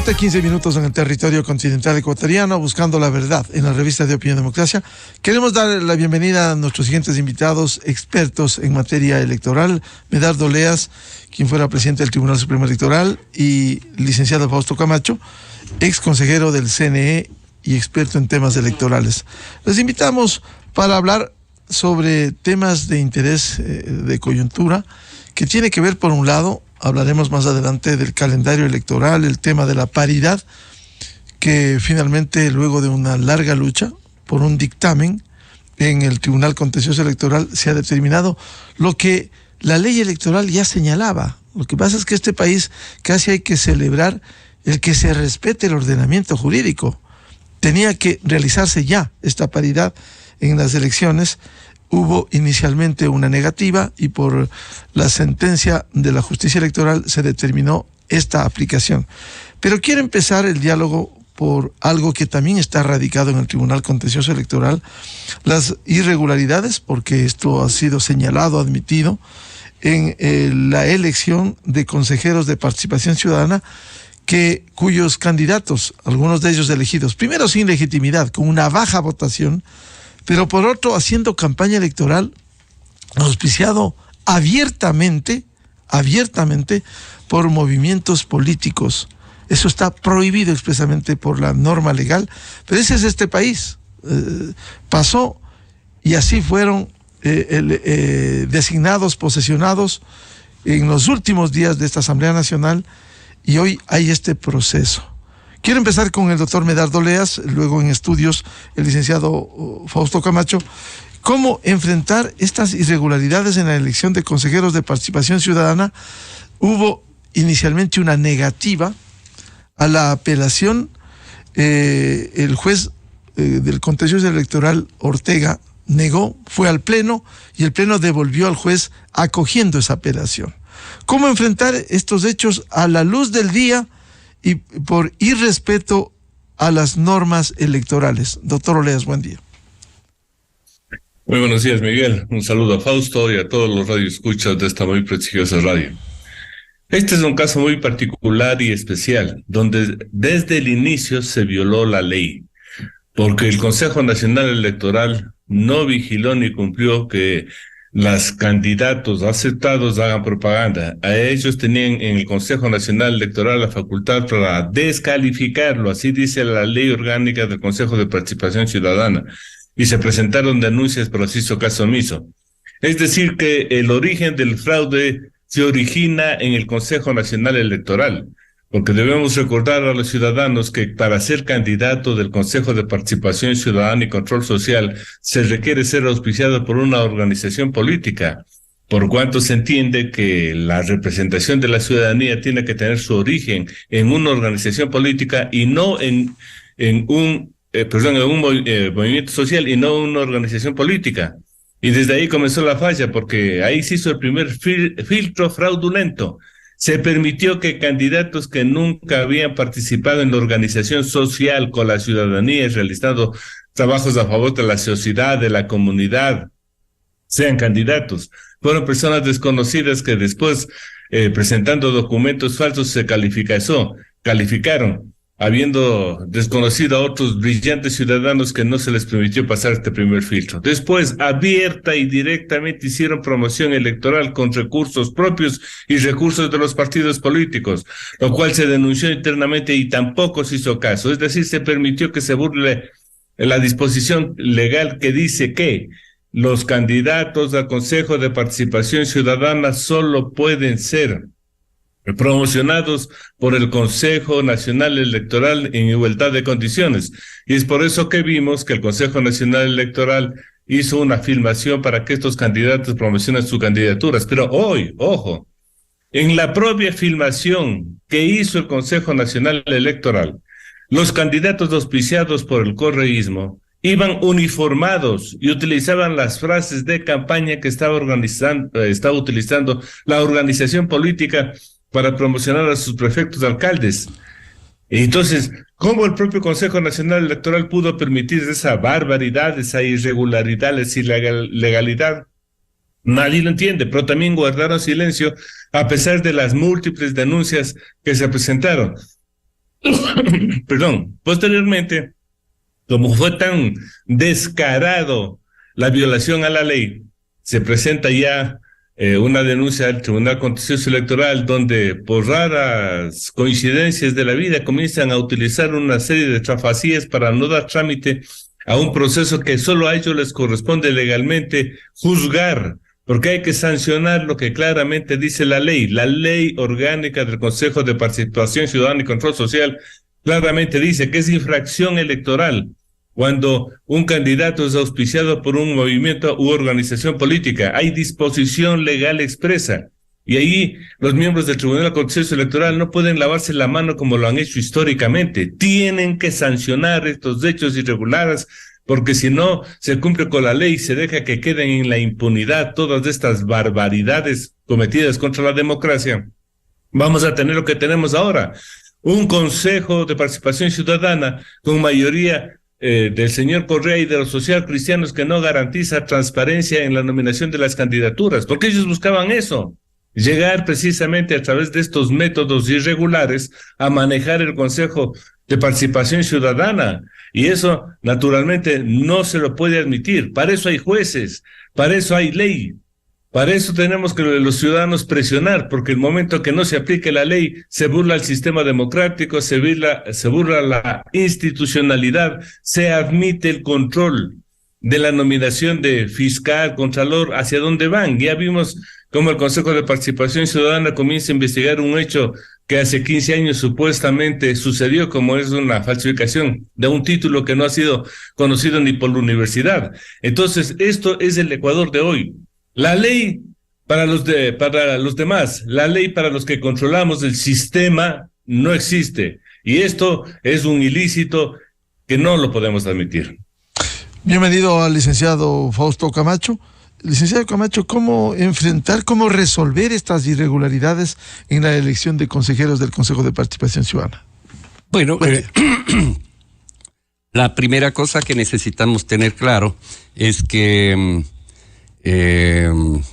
7, 15 minutos en el territorio continental ecuatoriano, buscando la verdad en la revista de Opinión Democracia. Queremos dar la bienvenida a nuestros siguientes invitados, expertos en materia electoral. Medardo Oleas, quien fuera presidente del Tribunal Supremo Electoral, y licenciado Fausto Camacho, ex consejero del CNE y experto en temas electorales. Les invitamos para hablar sobre temas de interés de coyuntura, que tiene que ver, por un lado, hablaremos más adelante del calendario electoral, el tema de la paridad, que finalmente, luego de una larga lucha por un dictamen en el Tribunal Contencioso Electoral, se ha determinado lo que la ley electoral ya señalaba. Lo que pasa es que este país casi hay que celebrar el que se respete el ordenamiento jurídico. Tenía que realizarse ya esta paridad en las elecciones. Hubo inicialmente una negativa y por la sentencia de la justicia electoral se determinó esta aplicación. Pero quiero empezar el diálogo por algo que también está radicado en el Tribunal Contencioso Electoral, las irregularidades, porque esto ha sido señalado, admitido, en la elección de consejeros de participación ciudadana, cuyos candidatos, algunos de ellos elegidos, primero sin legitimidad, con una baja votación, pero por otro haciendo campaña electoral, auspiciado abiertamente por movimientos políticos. Eso está prohibido expresamente por la norma legal, pero ese es este país. Pasó y así fueron designados, posesionados en los últimos días de esta Asamblea Nacional, y hoy hay este proceso. Quiero empezar con el doctor Medardo Oleas, luego en estudios el licenciado Fausto Camacho. ¿Cómo enfrentar estas irregularidades en la elección de consejeros de participación ciudadana? Hubo inicialmente una negativa a la apelación. El juez del contencioso electoral, Ortega, negó, fue al Pleno y el Pleno devolvió al juez acogiendo esa apelación. ¿Cómo enfrentar estos hechos a la luz del día y por irrespeto a las normas electorales? Doctor Oleas, buen día. Muy buenos días, Miguel. Un saludo a Fausto y a todos los radioescuchas de esta muy prestigiosa radio. Este es un caso muy particular y especial, donde desde el inicio se violó la ley, porque el Consejo Nacional Electoral no vigiló ni cumplió que los candidatos aceptados hagan propaganda. A ellos tenían en el Consejo Nacional Electoral la facultad para descalificarlo, así dice la ley orgánica del Consejo de Participación Ciudadana, y se presentaron denuncias, pero se hizo caso omiso. Es decir, que el origen del fraude se origina en el Consejo Nacional Electoral, porque debemos recordar a los ciudadanos que para ser candidato del Consejo de Participación Ciudadana y Control Social se requiere ser auspiciado por una organización política, por cuanto se entiende que la representación de la ciudadanía tiene que tener su origen en una organización política y no en un movimiento social y no una organización política. Y desde ahí comenzó la falla, porque ahí se hizo el primer filtro fraudulento. Se permitió que candidatos que nunca habían participado en la organización social con la ciudadanía, realizando trabajos a favor de la sociedad, de la comunidad, sean candidatos. Fueron personas desconocidas que después, presentando documentos falsos, se calificaron, habiendo desconocido a otros brillantes ciudadanos que no se les permitió pasar este primer filtro. Después, abierta y directamente hicieron promoción electoral con recursos propios y recursos de los partidos políticos, lo cual se denunció internamente y tampoco se hizo caso. Es decir, se permitió que se burle la disposición legal que dice que los candidatos al Consejo de Participación Ciudadana solo pueden ser promocionados por el Consejo Nacional Electoral en igualdad de condiciones. Y es por eso que vimos que el Consejo Nacional Electoral hizo una filmación para que estos candidatos promocionen sus candidaturas. Pero hoy, ojo, en la propia filmación que hizo el Consejo Nacional Electoral, los candidatos auspiciados por el correísmo iban uniformados y utilizaban las frases de campaña que estaba utilizando la organización política para promocionar a sus prefectos alcaldes. Entonces, ¿cómo el propio Consejo Nacional Electoral pudo permitir esa barbaridad, esa irregularidad, esa ilegalidad? Nadie lo entiende, pero también guardaron silencio a pesar de las múltiples denuncias que se presentaron. Perdón, posteriormente, como fue tan descarado la violación a la ley, se presenta ya una denuncia al Tribunal Contencioso Electoral donde por raras coincidencias de la vida comienzan a utilizar una serie de trafacías para no dar trámite a un proceso que solo a ellos les corresponde legalmente juzgar, porque hay que sancionar lo que claramente dice la ley orgánica del Consejo de Participación Ciudadana y Control Social claramente dice que es infracción electoral cuando un candidato es auspiciado por un movimiento u organización política. Hay disposición legal expresa. Y ahí los miembros del Tribunal Contencioso Electoral no pueden lavarse la mano como lo han hecho históricamente. Tienen que sancionar estos hechos irregulares, porque si no se cumple con la ley y se deja que queden en la impunidad todas estas barbaridades cometidas contra la democracia, vamos a tener lo que tenemos ahora. Un Consejo de Participación Ciudadana con mayoría del señor Correa y de los socialcristianos que no garantiza transparencia en la nominación de las candidaturas, porque ellos buscaban eso, llegar precisamente a través de estos métodos irregulares a manejar el Consejo de Participación Ciudadana, y eso naturalmente no se lo puede admitir. Para eso hay jueces, para eso hay ley. Para eso tenemos que los ciudadanos presionar, porque el momento que no se aplique la ley, se burla el sistema democrático, se burla la institucionalidad, se admite el control de la nominación de fiscal, contralor, hacia dónde van. Ya vimos cómo el Consejo de Participación Ciudadana comienza a investigar un hecho que hace 15 años supuestamente sucedió, como es una falsificación de un título que no ha sido conocido ni por la universidad. Entonces, esto es el Ecuador de hoy. La ley para los demás, la ley para los que controlamos el sistema no existe. Y esto es un ilícito que no lo podemos admitir. Bienvenido al licenciado Fausto Camacho. Licenciado Camacho, ¿cómo enfrentar, cómo resolver estas irregularidades en la elección de consejeros del Consejo de Participación Ciudadana? Bueno, la primera cosa que necesitamos tener claro es que el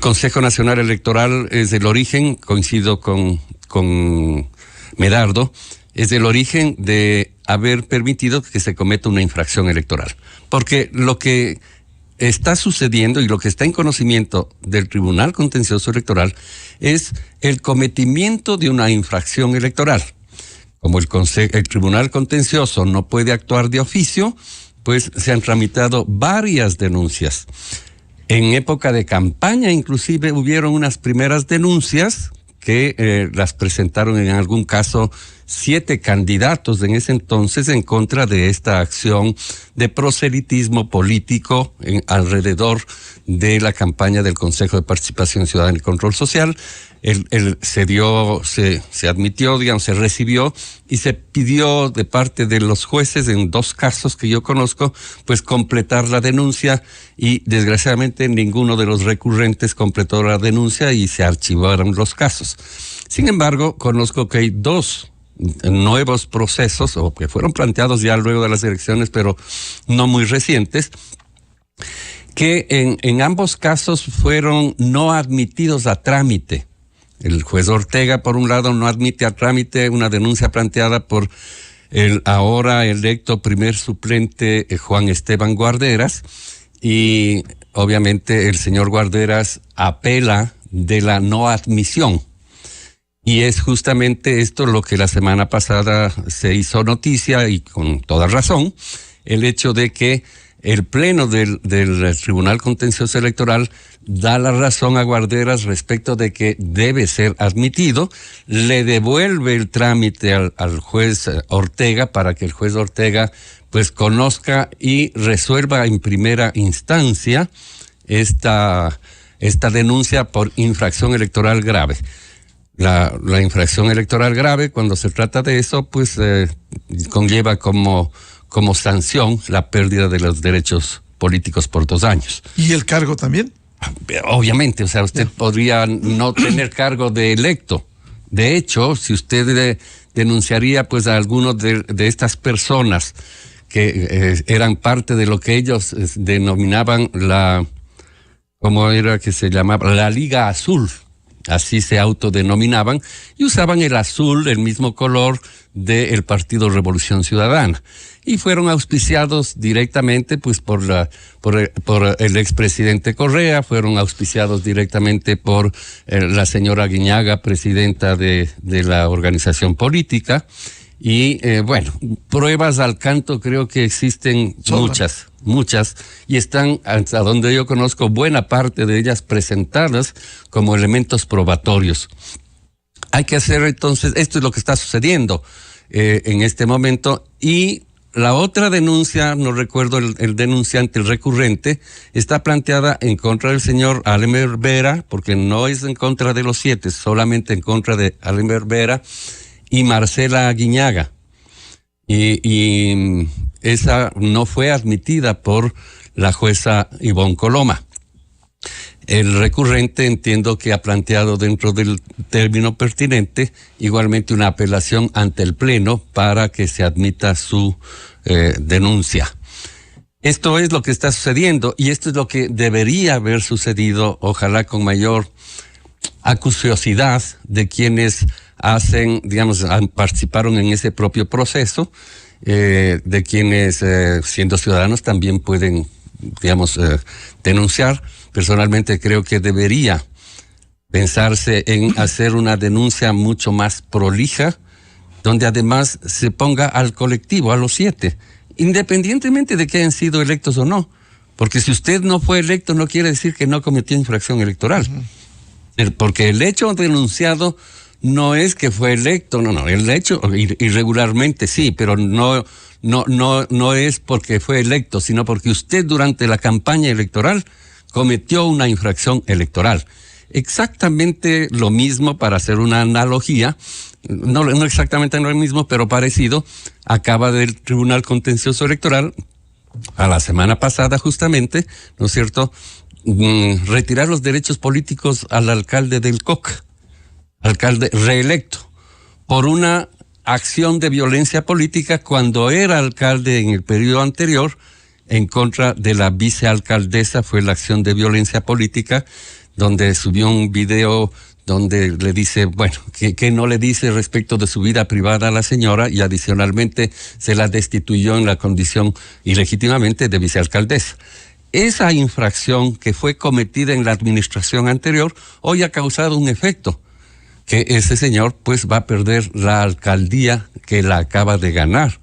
Consejo Nacional Electoral es el origen, coincido con Medardo, es el origen de haber permitido que se cometa una infracción electoral. Porque lo que está sucediendo y lo que está en conocimiento del Tribunal Contencioso Electoral es el cometimiento de una infracción electoral. Como el Tribunal Contencioso no puede actuar de oficio, pues se han tramitado varias denuncias. En época de campaña, inclusive, hubieron unas primeras denuncias que las presentaron en algún caso 7 candidatos en ese entonces en contra de esta acción de proselitismo político alrededor de la campaña del Consejo de Participación Ciudadana y Control Social. Se admitió, digamos, se recibió y se pidió de parte de los jueces en 2 casos que yo conozco, pues completar la denuncia, y desgraciadamente ninguno de los recurrentes completó la denuncia y se archivaron los casos. Sin embargo, conozco que hay 2 nuevos procesos, o que fueron planteados ya luego de las elecciones, pero no muy recientes, que en ambos casos fueron no admitidos a trámite. El juez Ortega, por un lado, no admite a trámite una denuncia planteada por el ahora electo primer suplente Juan Esteban Guarderas, y obviamente el señor Guarderas apela de la no admisión. Y es justamente esto lo que la semana pasada se hizo noticia, y con toda razón, el hecho de que el Pleno del Tribunal Contencioso Electoral da la razón a Guarderas respecto de que debe ser admitido, le devuelve el trámite al juez Ortega para que el juez Ortega pues conozca y resuelva en primera instancia esta denuncia por infracción electoral grave. La infracción electoral grave, cuando se trata de eso, pues conlleva como sanción la pérdida de los derechos políticos por 2 años. ¿Y el cargo también? Obviamente, o sea, usted podría no tener cargo de electo. De hecho, si usted denunciaría pues a algunos de estas personas que eran parte de lo que ellos denominaban ¿cómo era que se llamaba? La Liga Azul. así se autodenominaban, y usaban el azul, el mismo color del Partido Revolución Ciudadana. Y fueron auspiciados directamente pues por el expresidente Correa, fueron auspiciados directamente por la señora Aguiñaga, presidenta de la organización política. Y bueno, pruebas al canto creo que existen muchas, y están, hasta donde yo conozco, buena parte de ellas presentadas como elementos probatorios. Hay que hacer entonces, esto es lo que está sucediendo en este momento, y la otra denuncia, no recuerdo el denunciante, el recurrente, está planteada en contra del señor Allen Vera, porque no es en contra de los 7, solamente en contra de Allen Vera y Marcela Aguiñaga. Y esa no fue admitida por la jueza Ivonne Coloma. El recurrente entiendo que ha planteado dentro del término pertinente igualmente una apelación ante el Pleno para que se admita su denuncia. Esto es lo que está sucediendo y esto es lo que debería haber sucedido, ojalá con mayor acuciosidad de quienes participaron en ese propio proceso, de quienes siendo ciudadanos también pueden, denunciar. Personalmente creo que debería pensarse en hacer una denuncia mucho más prolija, donde además se ponga al colectivo, a los 7, independientemente de que hayan sido electos o no. Porque si usted no fue electo no quiere decir que no cometió infracción electoral. Porque el hecho denunciado no es que fue electo, el hecho irregularmente sí, pero no es porque fue electo, sino porque usted durante la campaña electoral cometió una infracción electoral. Exactamente lo mismo, para hacer una analogía, no exactamente lo mismo, pero parecido, acaba del Tribunal Contencioso Electoral, a la semana pasada justamente, ¿no es cierto?, retirar los derechos políticos al alcalde del Coca, alcalde reelecto, por una acción de violencia política cuando era alcalde en el periodo anterior, en contra de la vicealcaldesa. Fue la acción de violencia política, donde subió un video donde le dice, que no le dice respecto de su vida privada a la señora, y adicionalmente se la destituyó en la condición ilegítimamente de vicealcaldesa. Esa infracción que fue cometida en la administración anterior hoy ha causado un efecto, que ese señor pues va a perder la alcaldía que la acaba de ganar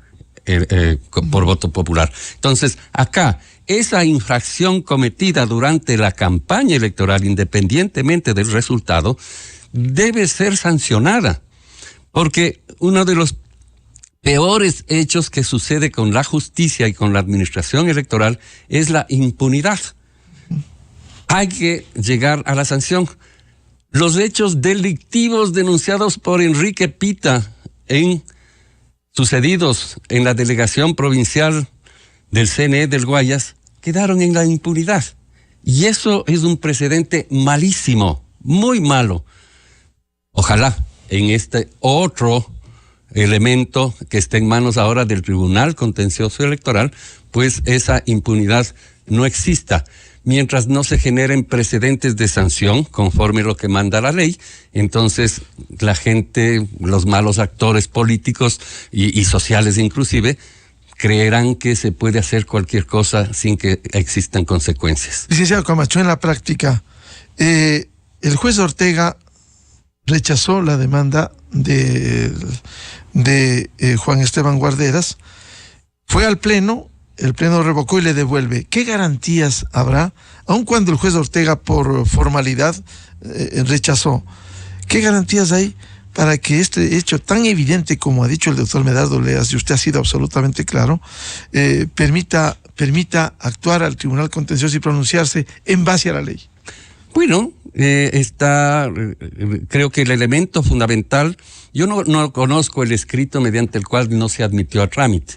por voto popular. Entonces, acá, esa infracción cometida durante la campaña electoral, independientemente del resultado, debe ser sancionada, porque uno de los peores hechos que sucede con la justicia y con la administración electoral es la impunidad. Hay que llegar a la sanción. Los hechos delictivos denunciados por Enrique Pita sucedidos en la delegación provincial del CNE del Guayas quedaron en la impunidad. Y eso es un precedente malísimo, muy malo. Ojalá en este otro elemento que está en manos ahora del Tribunal Contencioso Electoral, pues esa impunidad no exista. Mientras no se generen precedentes de sanción conforme lo que manda la ley, entonces la gente, los malos actores políticos y sociales inclusive, creerán que se puede hacer cualquier cosa sin que existan consecuencias. Licenciado Camacho, en la práctica, el juez Ortega rechazó la demanda de Juan Esteban Guarderas, fue al Pleno, el Pleno revocó y le devuelve. ¿Qué garantías habrá, aun cuando el juez Ortega por formalidad rechazó? ¿Qué garantías hay para que este hecho tan evidente, como ha dicho el doctor Medardo Leas, y usted ha sido absolutamente claro, permita actuar al Tribunal Contencioso y pronunciarse en base a la ley? Bueno, creo que el elemento fundamental, yo no conozco el escrito mediante el cual no se admitió a trámite.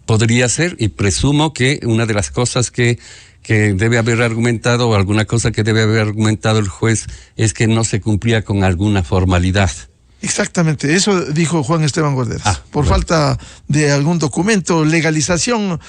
Podría ser, y presumo que una de las cosas que debe haber argumentado, o alguna cosa que debe haber argumentado el juez, es que no se cumplía con alguna formalidad. Exactamente, eso dijo Juan Esteban Guarderas. Por falta de algún documento, legalización,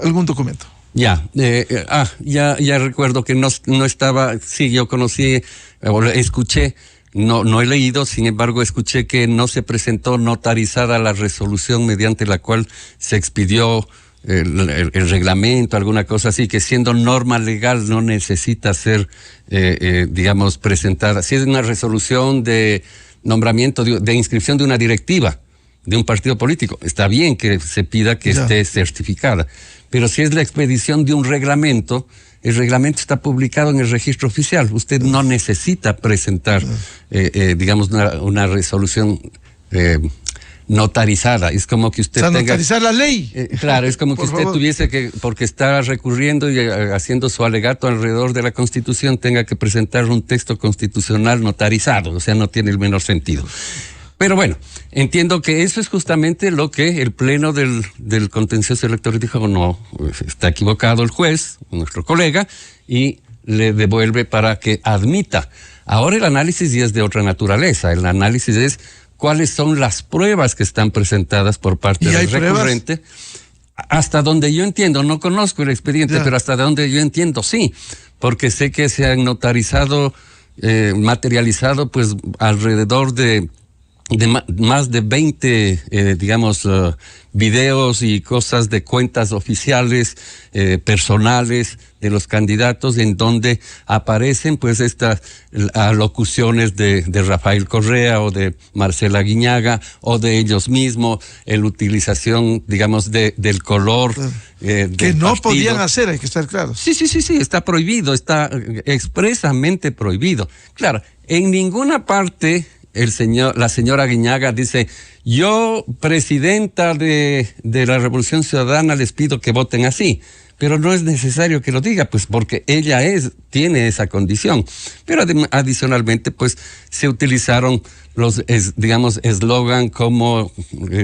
algún documento. Ya recuerdo que no estaba, sí, yo conocí, o escuché, no he leído, sin embargo escuché que no se presentó notarizada la resolución mediante la cual se expidió el reglamento, alguna cosa así, que siendo norma legal no necesita ser, digamos, presentada. Si es una resolución de nombramiento, de inscripción de una directiva de un partido político, está bien que se pida que esté certificada, pero si es la expedición de un reglamento, el reglamento está publicado en el registro oficial. Usted no necesita presentar, digamos, una resolución notarizada. Es como que usted notarizar la ley. Claro, es como que usted tuviese que, porque está recurriendo y haciendo su alegato alrededor de la Constitución, tenga que presentar un texto constitucional notarizado. O sea, no tiene el menor sentido. Pero bueno, entiendo que eso es justamente lo que el Pleno del Contencioso Electoral dijo: no, está equivocado el juez, nuestro colega, y le devuelve para que admita. Ahora el análisis ya es de otra naturaleza. El análisis es cuáles son las pruebas que están presentadas por parte del recurrente. Hasta donde yo entiendo, no conozco el expediente, pero hasta donde yo entiendo, sí, porque sé que se han notarizado, materializado, pues alrededor de más de 20, digamos, videos y cosas de cuentas oficiales, personales de los candidatos, en donde aparecen pues estas alocuciones de Rafael Correa o de Marcela Guiñaga o de ellos mismos, la utilización, digamos, del color. Que no podían hacer, hay que estar claros. Sí, está prohibido, está expresamente prohibido. Claro, en ninguna parte la señora Guiñaga dice: yo, presidenta de la Revolución Ciudadana, les pido que voten así. Pero no es necesario que lo diga, pues porque ella tiene esa condición. Pero adicionalmente, pues se utilizaron los, digamos, eslogan como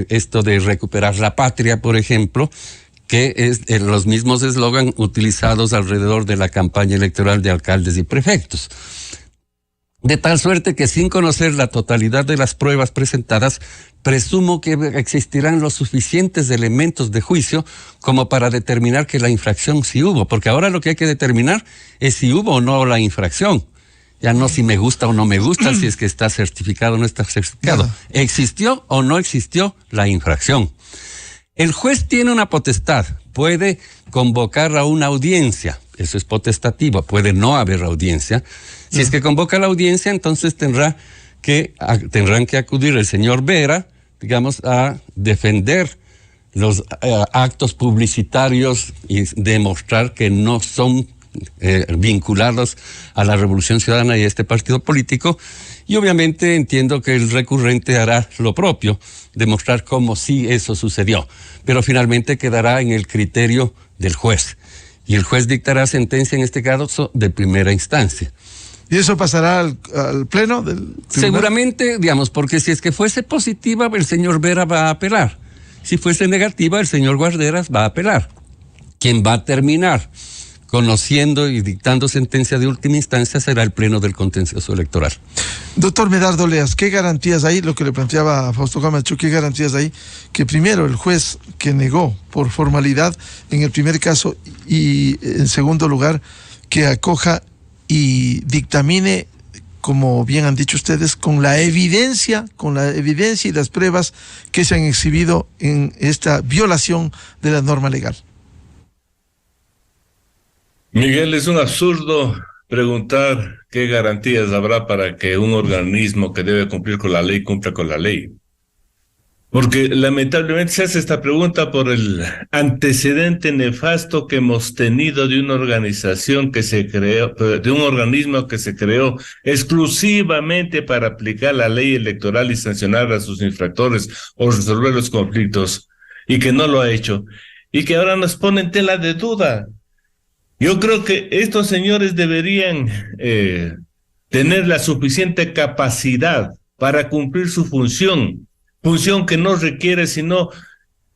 esto de recuperar la patria, por ejemplo, que es los mismos eslogan utilizados alrededor de la campaña electoral de alcaldes y prefectos. De tal suerte que, sin conocer la totalidad de las pruebas presentadas, presumo que existirán los suficientes elementos de juicio como para determinar que la infracción sí hubo, porque ahora lo que hay que determinar es si hubo o no la infracción. Ya no si me gusta o no me gusta, si es que está certificado o no está certificado. ¿Existió o no existió la infracción? El juez tiene una potestad, puede convocar a una audiencia, eso es potestativo, puede no haber audiencia. Si es que convoca la audiencia, entonces tendrán que acudir el señor Vera, digamos, a defender los actos publicitarios y demostrar que no son vinculados a la Revolución Ciudadana y a este partido político. Y obviamente entiendo que el recurrente hará lo propio, demostrar cómo sí eso sucedió. Pero finalmente quedará en el criterio del juez. Y el juez dictará sentencia, en este caso, de primera instancia. ¿Y eso pasará al pleno del tribunal? Seguramente, digamos, porque si es que fuese positiva, el señor Vera va a apelar. Si fuese negativa, el señor Guarderas va a apelar. Quien va a terminar conociendo y dictando sentencia de última instancia será el Pleno del Contencioso Electoral. Doctor Medardo Oleas, ¿qué garantías hay? Lo que le planteaba a Fausto Camacho, ¿qué garantías hay? Que primero el juez que negó por formalidad en el primer caso, y en segundo lugar que acoja y dictamine, como bien han dicho ustedes, con la evidencia y las pruebas que se han exhibido en esta violación de la norma legal. Miguel, es un absurdo preguntar qué garantías habrá para que un organismo que debe cumplir con la ley cumpla con la ley. Porque lamentablemente se hace esta pregunta por el antecedente nefasto que hemos tenido de una organización que se creó, de un organismo que se creó exclusivamente para aplicar la ley electoral y sancionar a sus infractores o resolver los conflictos, y que no lo ha hecho, y que ahora nos pone en tela de duda. Yo creo que estos señores deberían tener la suficiente capacidad para cumplir su función que no requiere sino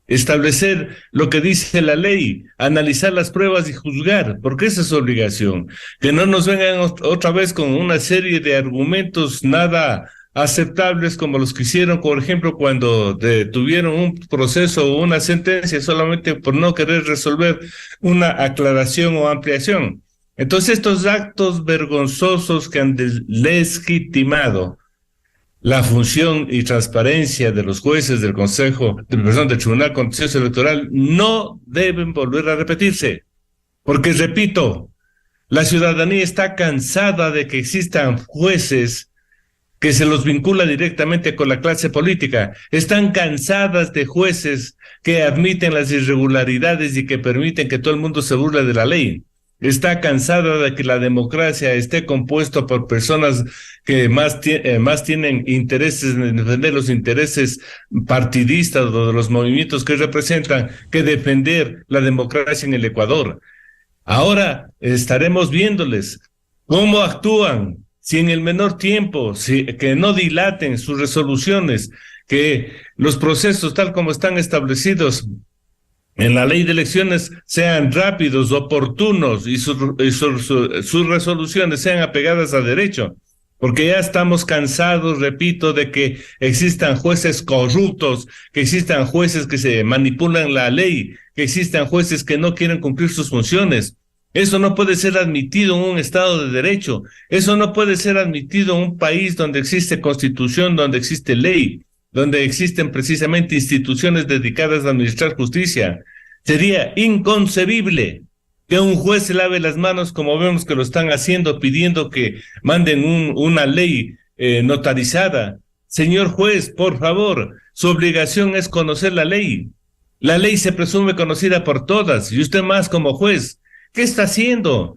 establecer lo que dice la ley, analizar las pruebas y juzgar, porque esa es su obligación. Que no nos vengan otra vez con una serie de argumentos nada aceptables como los que hicieron, por ejemplo, cuando detuvieron un proceso o una sentencia solamente por no querer resolver una aclaración o ampliación. Entonces, estos actos vergonzosos que han deslegitimado la función y transparencia de los jueces del del Tribunal Contencioso Electoral no deben volver a repetirse. Porque, repito, la ciudadanía está cansada de que existan jueces que se los vincula directamente con la clase política. Están cansadas de jueces que admiten las irregularidades y que permiten que todo el mundo se burle de la ley. Está cansada de que la democracia esté compuesta por personas que más tienen intereses en defender los intereses partidistas o de los movimientos que representan que defender la democracia en el Ecuador. Ahora estaremos viéndoles cómo actúan, si en el menor tiempo, que no dilaten sus resoluciones, que los procesos tal como están establecidos en la ley de elecciones sean rápidos, oportunos y sus resoluciones sean apegadas a derecho. Porque ya estamos cansados, repito, de que existan jueces corruptos, que existan jueces que se manipulan la ley, que existan jueces que no quieren cumplir sus funciones. Eso no puede ser admitido en un Estado de Derecho. Eso no puede ser admitido en un país donde existe constitución, donde existe ley, donde existen precisamente instituciones dedicadas a administrar justicia. Sería inconcebible que un juez se lave las manos como vemos que lo están haciendo, pidiendo que manden una ley notarizada. Señor juez, por favor, su obligación es conocer la ley. La ley se presume conocida por todas, y usted más como juez. ¿Qué está haciendo?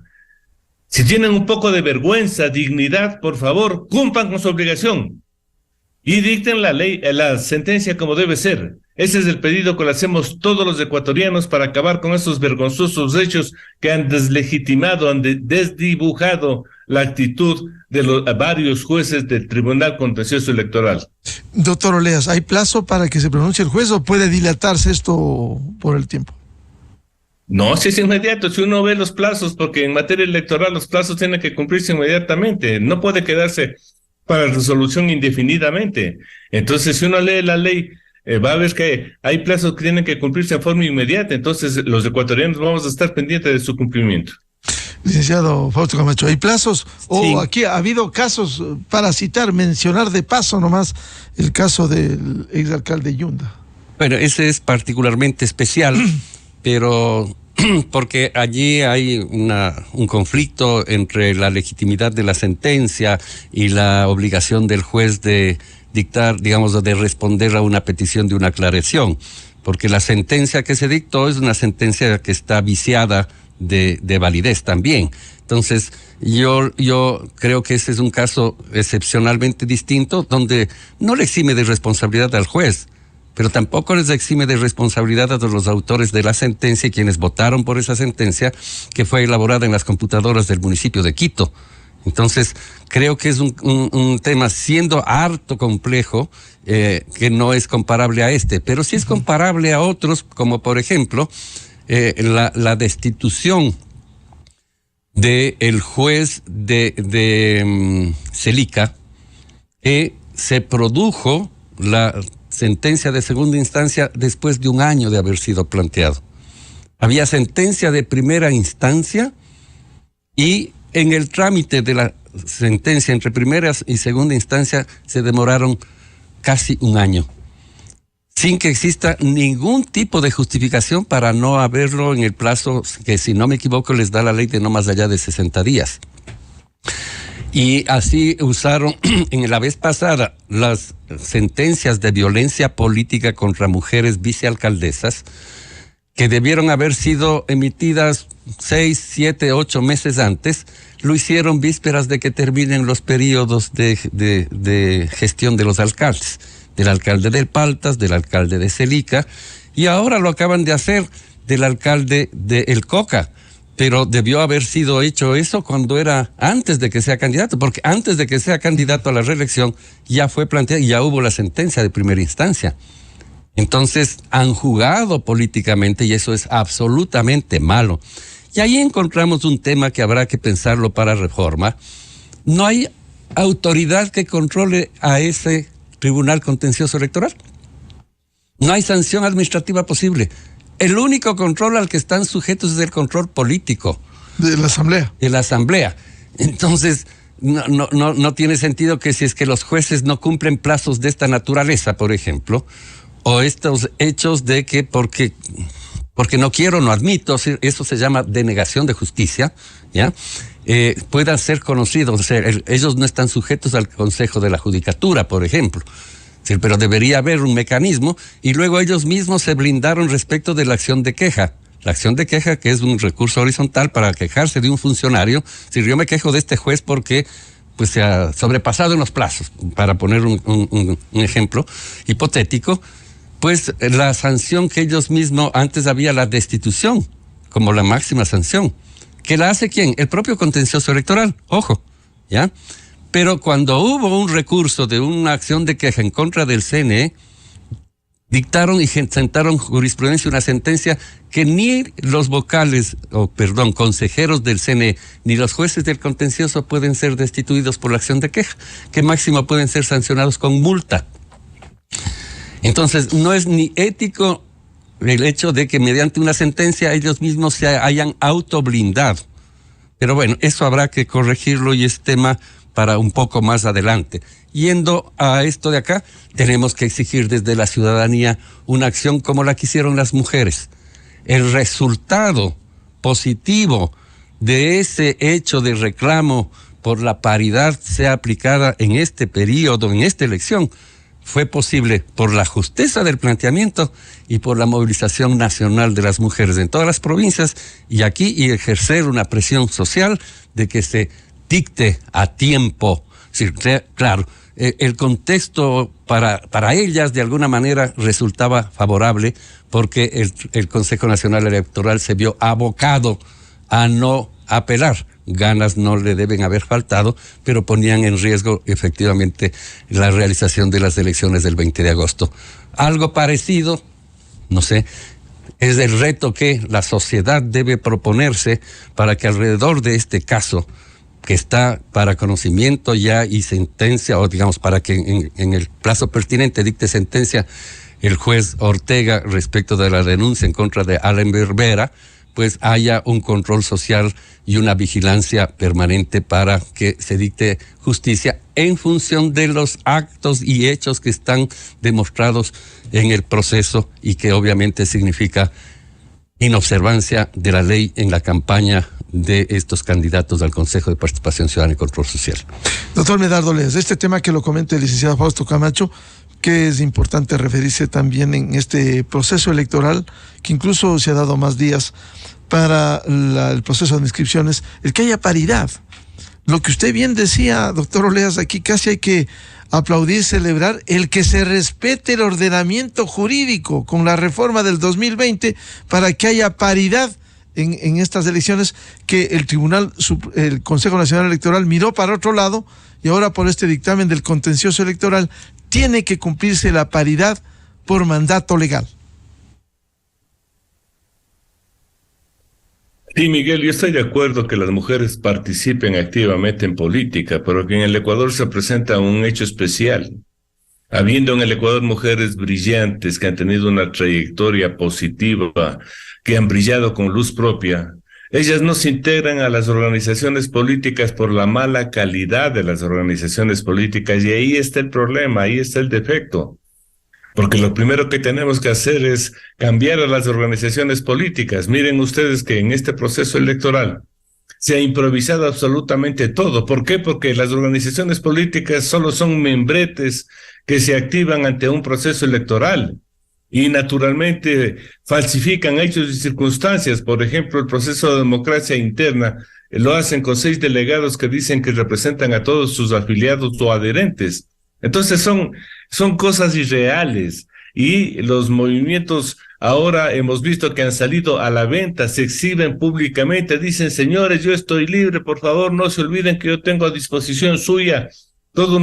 Si tienen un poco de vergüenza, dignidad, por favor, cumplan con su obligación y dicten la ley, la sentencia como debe ser. Ese es el pedido que le hacemos todos los ecuatorianos para acabar con esos vergonzosos hechos que han deslegitimado, han desdibujado la actitud de los varios jueces del Tribunal Contencioso Electoral. Doctor Oleas, ¿hay plazo para que se pronuncie el juez o puede dilatarse esto por el tiempo? No, si es inmediato, si uno ve los plazos, porque en materia electoral los plazos tienen que cumplirse inmediatamente, no puede quedarse para resolución indefinidamente. Entonces, si uno lee la ley, va a ver que hay plazos que tienen que cumplirse en forma inmediata, entonces los ecuatorianos vamos a estar pendientes de su cumplimiento. Licenciado Fausto Camacho, ¿hay plazos? Sí. Aquí ha habido casos, para citar, mencionar de paso nomás, el caso del exalcalde Yunda. Bueno, ese es particularmente especial, pero porque allí hay un conflicto entre la legitimidad de la sentencia y la obligación del juez de dictar, digamos, de responder a una petición de una aclaración, porque la sentencia que se dictó es una sentencia que está viciada de validez también. Entonces, yo creo que ese es un caso excepcionalmente distinto, donde no le exime de responsabilidad al juez, pero tampoco les exime de responsabilidad a los autores de la sentencia y quienes votaron por esa sentencia que fue elaborada en las computadoras del municipio de Quito. Entonces, creo que es un tema, siendo harto complejo, que no es comparable a este, pero sí es comparable a otros, como por ejemplo, la destitución del juez de Celica, que se produjo la sentencia de segunda instancia después de un año de haber sido planteado. Había sentencia de primera instancia y en el trámite de la sentencia entre primera y segunda instancia se demoraron casi un año, sin que exista ningún tipo de justificación para no haberlo en el plazo que, si no me equivoco, les da la ley de no más allá de 60 días. Y así usaron en la vez pasada las sentencias de violencia política contra mujeres vicealcaldesas, que debieron haber sido emitidas 6, 7, 8 meses antes. Lo hicieron vísperas de que terminen los periodos de gestión de los alcaldes, del alcalde del Paltas, del alcalde de Celica, y ahora lo acaban de hacer del alcalde de El Coca. Pero debió haber sido hecho eso cuando era antes de que sea candidato, porque antes de que sea candidato a la reelección ya fue planteado y ya hubo la sentencia de primera instancia. Entonces han jugado políticamente y eso es absolutamente malo. Y ahí encontramos un tema que habrá que pensarlo para reforma. No hay autoridad que controle a ese Tribunal Contencioso Electoral. No hay sanción administrativa posible. El único control al que están sujetos es el control político. De la Asamblea. De la Asamblea. Entonces, no tiene sentido que si es que los jueces no cumplen plazos de esta naturaleza, por ejemplo, o estos hechos de que porque no quiero, no admito, eso se llama denegación de justicia, ¿ya? Puedan ser conocidos. O sea, ellos no están sujetos al Consejo de la Judicatura, por ejemplo. Sí, pero debería haber un mecanismo, y luego ellos mismos se blindaron respecto de la acción de queja. La acción de queja, que es un recurso horizontal para quejarse de un funcionario. Si yo me quejo de este juez porque pues se ha sobrepasado en los plazos, para poner un ejemplo hipotético, pues la sanción que ellos mismos, antes había la destitución como la máxima sanción, que la hace ¿quién? El propio contencioso electoral, ojo, ¿ya? Pero cuando hubo un recurso de una acción de queja en contra del CNE, dictaron y sentaron jurisprudencia, una sentencia que ni los consejeros del CNE, ni los jueces del contencioso pueden ser destituidos por la acción de queja, que máximo pueden ser sancionados con multa. Entonces, no es ni ético el hecho de que mediante una sentencia ellos mismos se hayan autoblindado. Pero bueno, eso habrá que corregirlo y es tema para un poco más adelante. Yendo a esto de acá, tenemos que exigir desde la ciudadanía una acción como la que hicieron las mujeres. El resultado positivo de ese hecho de reclamo por la paridad sea aplicada en este periodo, en esta elección, fue posible por la justeza del planteamiento y por la movilización nacional de las mujeres en todas las provincias y aquí, y ejercer una presión social de que se dicte a tiempo. Sí, claro, el contexto para ellas de alguna manera resultaba favorable porque el Consejo Nacional Electoral se vio abocado a no apelar. Ganas no le deben haber faltado, pero ponían en riesgo efectivamente la realización de las elecciones del 20 de agosto. Algo parecido, no sé, es el reto que la sociedad debe proponerse para que alrededor de este caso, que está para conocimiento ya y sentencia, o digamos para que en el plazo pertinente dicte sentencia el juez Ortega respecto de la denuncia en contra de Allen Berbera, pues haya un control social y una vigilancia permanente para que se dicte justicia en función de los actos y hechos que están demostrados en el proceso y que obviamente significa inobservancia de la ley en la campaña de estos candidatos al Consejo de Participación Ciudadana y Control Social. Doctor Medardo Leas, este tema que lo comenta el licenciado Fausto Camacho, que es importante referirse también en este proceso electoral, que incluso se ha dado más días para el proceso de inscripciones, el que haya paridad. Lo que usted bien decía, doctor Oleas, aquí casi hay que aplaudir, celebrar el que se respete el ordenamiento jurídico con la reforma del 2020 para que haya paridad en estas elecciones, que el Consejo Nacional Electoral miró para otro lado y ahora por este dictamen del contencioso electoral tiene que cumplirse la paridad por mandato legal. Sí, Miguel, yo estoy de acuerdo que las mujeres participen activamente en política, pero que en el Ecuador se presenta un hecho especial. Habiendo en el Ecuador mujeres brillantes que han tenido una trayectoria positiva, que han brillado con luz propia, ellas no se integran a las organizaciones políticas por la mala calidad de las organizaciones políticas, y ahí está el problema, ahí está el defecto. Porque lo primero que tenemos que hacer es cambiar a las organizaciones políticas. Miren ustedes que en este proceso electoral se ha improvisado absolutamente todo. ¿Por qué? Porque las organizaciones políticas solo son membretes que se activan ante un proceso electoral y naturalmente falsifican hechos y circunstancias. Por ejemplo, el proceso de democracia interna lo hacen con 6 delegados que dicen que representan a todos sus afiliados o adherentes. Entonces son cosas irreales, y los movimientos ahora hemos visto que han salido a la venta, se exhiben públicamente, dicen: señores, yo estoy libre, por favor no se olviden que yo tengo a disposición suya toda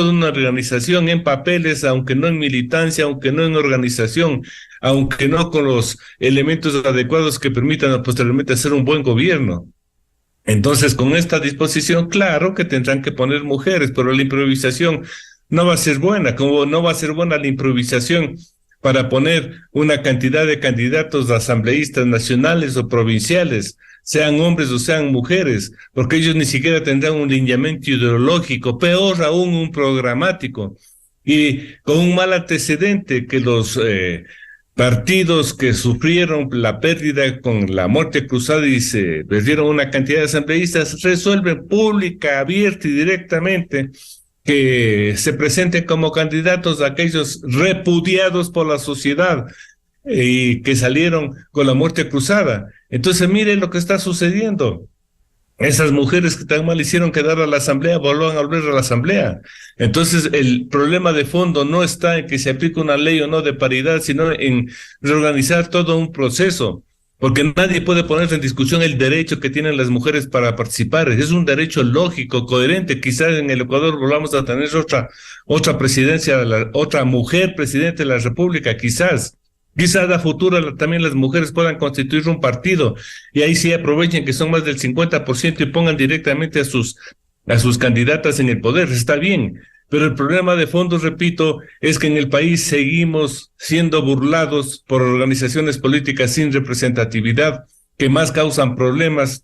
una organización en papeles, aunque no en militancia, aunque no en organización, aunque no con los elementos adecuados que permitan posteriormente hacer un buen gobierno. Entonces, con esta disposición, claro que tendrán que poner mujeres, pero la improvisación no va a ser buena, como no va a ser buena la improvisación para poner una cantidad de candidatos asambleístas nacionales o provinciales, sean hombres o sean mujeres, porque ellos ni siquiera tendrán un lineamiento ideológico, peor aún un programático, y con un mal antecedente que los partidos que sufrieron la pérdida con la muerte cruzada y se perdieron una cantidad de asambleístas, resuelven pública, abierta y directamente que se presenten como candidatos a aquellos repudiados por la sociedad y que salieron con la muerte cruzada. Entonces, miren lo que está sucediendo. Esas mujeres que tan mal hicieron quedar a la asamblea, volván a volver a la asamblea. Entonces, el problema de fondo no está en que se aplique una ley o no de paridad, sino en reorganizar todo un proceso. Porque nadie puede poner en discusión el derecho que tienen las mujeres para participar. Es un derecho lógico, coherente. Quizás en el Ecuador volvamos a tener otra presidencia, otra mujer presidente de la República, quizás. Quizás a futuro también las mujeres puedan constituir un partido y ahí sí aprovechen que son más del 50% y pongan directamente a sus candidatas en el poder. Está bien, pero el problema de fondo, repito, es que en el país seguimos siendo burlados por organizaciones políticas sin representatividad que más causan problemas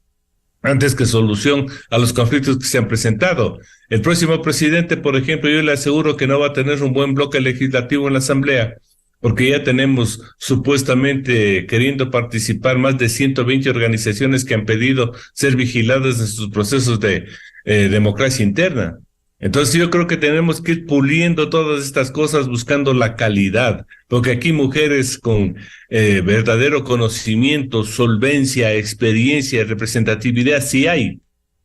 antes que solución a los conflictos que se han presentado. El próximo presidente, por ejemplo, yo le aseguro que no va a tener un buen bloque legislativo en la Asamblea, porque ya tenemos supuestamente queriendo participar más de 120 organizaciones que han pedido ser vigiladas en sus procesos de democracia interna. Entonces yo creo que tenemos que ir puliendo todas estas cosas buscando la calidad, porque aquí mujeres con verdadero conocimiento, solvencia, experiencia, representatividad sí hay.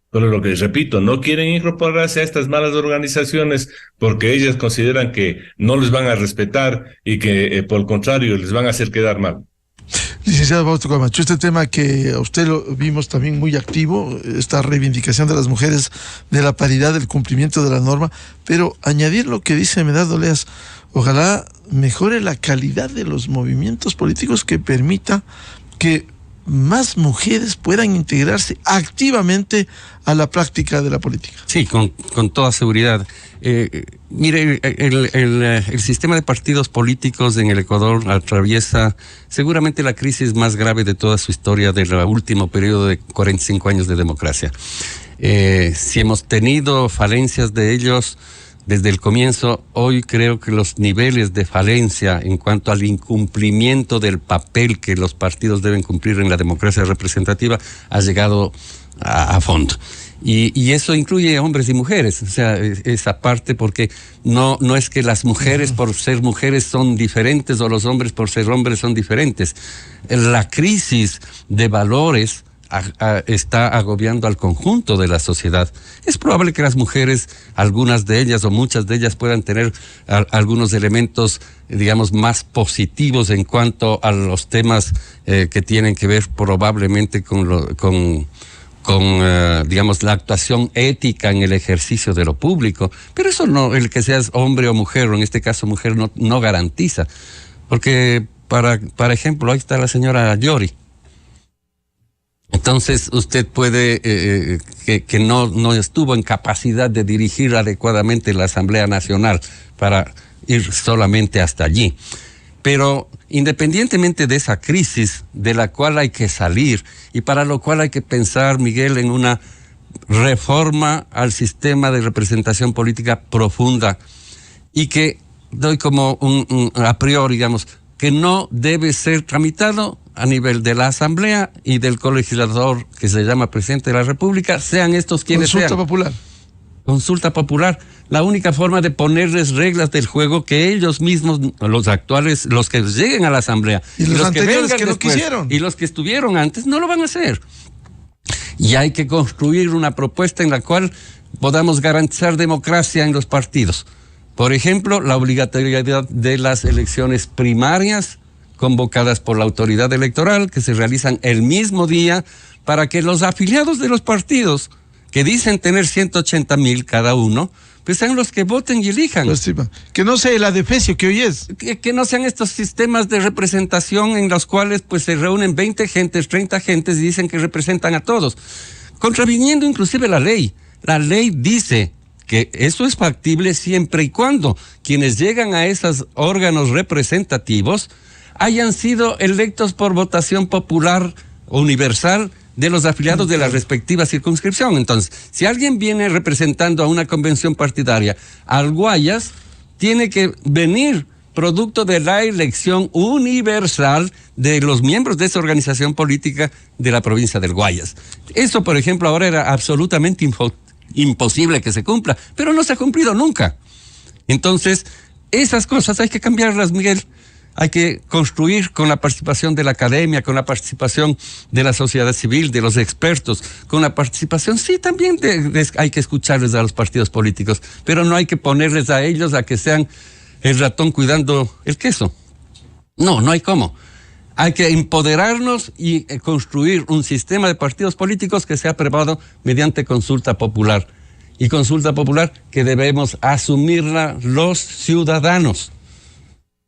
Pero lo que repito, no quieren incorporarse a estas malas organizaciones porque ellas consideran que no les van a respetar y que por el contrario les van a hacer quedar mal. Licenciado Fausto Camacho, este tema que a usted lo vimos también muy activo, esta reivindicación de las mujeres, de la paridad, del cumplimiento de la norma, pero añadir lo que dice Medardo Oleas, ojalá mejore la calidad de los movimientos políticos que permita que más mujeres puedan integrarse activamente a la práctica de la política. Sí, con toda seguridad. Mire, el sistema de partidos políticos en el Ecuador atraviesa seguramente la crisis más grave de toda su historia del último periodo de 45 años de democracia. Si hemos tenido falencias de ellos desde el comienzo, hoy creo que los niveles de falencia en cuanto al incumplimiento del papel que los partidos deben cumplir en la democracia representativa ha llegado a fondo. Y eso incluye hombres y mujeres, o sea, esa parte, porque no es que las mujeres por ser mujeres son diferentes o los hombres por ser hombres son diferentes. La crisis de valores está agobiando al conjunto de la sociedad. Es probable que las mujeres, algunas de ellas o muchas de ellas, puedan tener algunos elementos, digamos, más positivos en cuanto a los temas que tienen que ver probablemente con digamos, la actuación ética en el ejercicio de lo público. Pero eso no, el que seas hombre o mujer, o en este caso mujer, no garantiza. Porque, para ejemplo, ahí está la señora Yori. Entonces usted puede, que no estuvo en capacidad de dirigir adecuadamente la Asamblea Nacional para ir solamente hasta allí. Pero independientemente de esa crisis de la cual hay que salir y para lo cual hay que pensar, Miguel, en una reforma al sistema de representación política profunda y que doy como un a priori, digamos, que no debe ser tramitado a nivel de la Asamblea y del colegislador que se llama Presidente de la República, sean estos quienes sean. Consulta popular. Consulta popular. La única forma de ponerles reglas del juego que ellos mismos, los actuales, los que lleguen a la Asamblea, y los anteriores que después, no quisieron, y los que estuvieron antes, no lo van a hacer. Y hay que construir una propuesta en la cual podamos garantizar democracia en los partidos. Por ejemplo, la obligatoriedad de las elecciones primarias convocadas por la autoridad electoral, que se realizan el mismo día, para que los afiliados de los partidos, que dicen tener 180,000 cada uno, pues sean los que voten y elijan. Que no sea el adefesio que hoy es. Que no sean estos sistemas de representación en los cuales pues se reúnen 20 gentes, 30 gentes y dicen que representan a todos. contraviniendo inclusive la ley. La ley dice que eso es factible siempre y cuando quienes llegan a esos órganos representativos hayan sido electos por votación popular universal de los afiliados de la respectiva circunscripción. Entonces, si alguien viene representando a una convención partidaria al Guayas, tiene que venir producto de la elección universal de los miembros de esa organización política de la provincia del Guayas. Eso, por ejemplo, ahora era absolutamente imposible que se cumpla, pero no se ha cumplido nunca. Entonces, esas cosas hay que cambiarlas, Miguel. Hay que construir con la participación de la academia, con la participación de la sociedad civil, de los expertos, con la participación, sí, también hay que escucharles a los partidos políticos, pero no hay que ponerles a ellos a que sean el ratón cuidando el queso. No hay cómo. Hay que empoderarnos y construir un sistema de partidos políticos que sea aprobado mediante consulta popular. Y consulta popular que debemos asumirla los ciudadanos,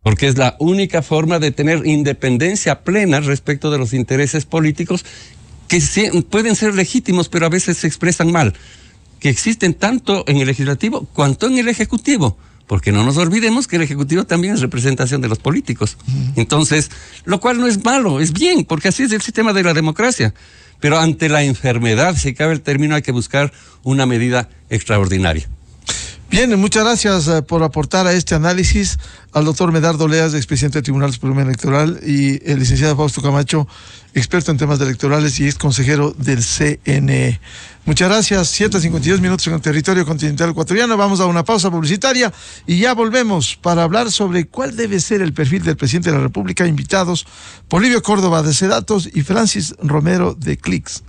porque es la única forma de tener independencia plena respecto de los intereses políticos que pueden ser legítimos, pero a veces se expresan mal, que existen tanto en el legislativo cuanto en el ejecutivo, porque no nos olvidemos que el ejecutivo también es representación de los políticos. Entonces, lo cual no es malo, es bien, porque así es el sistema de la democracia. Pero ante la enfermedad, si cabe el término, hay que buscar una medida extraordinaria. Bien, muchas gracias por aportar a este análisis al doctor Medardo Oleas, expresidente del Tribunal Supremo Electoral, y el licenciado Fausto Camacho, experto en temas electorales y ex consejero del CNE. Muchas gracias. 7:52 minutos en el territorio continental ecuatoriano. Vamos a una pausa publicitaria y ya volvemos para hablar sobre cuál debe ser el perfil del presidente de la República. Invitados Polibio Córdoba de Cedatos y Francis Romero de Clix.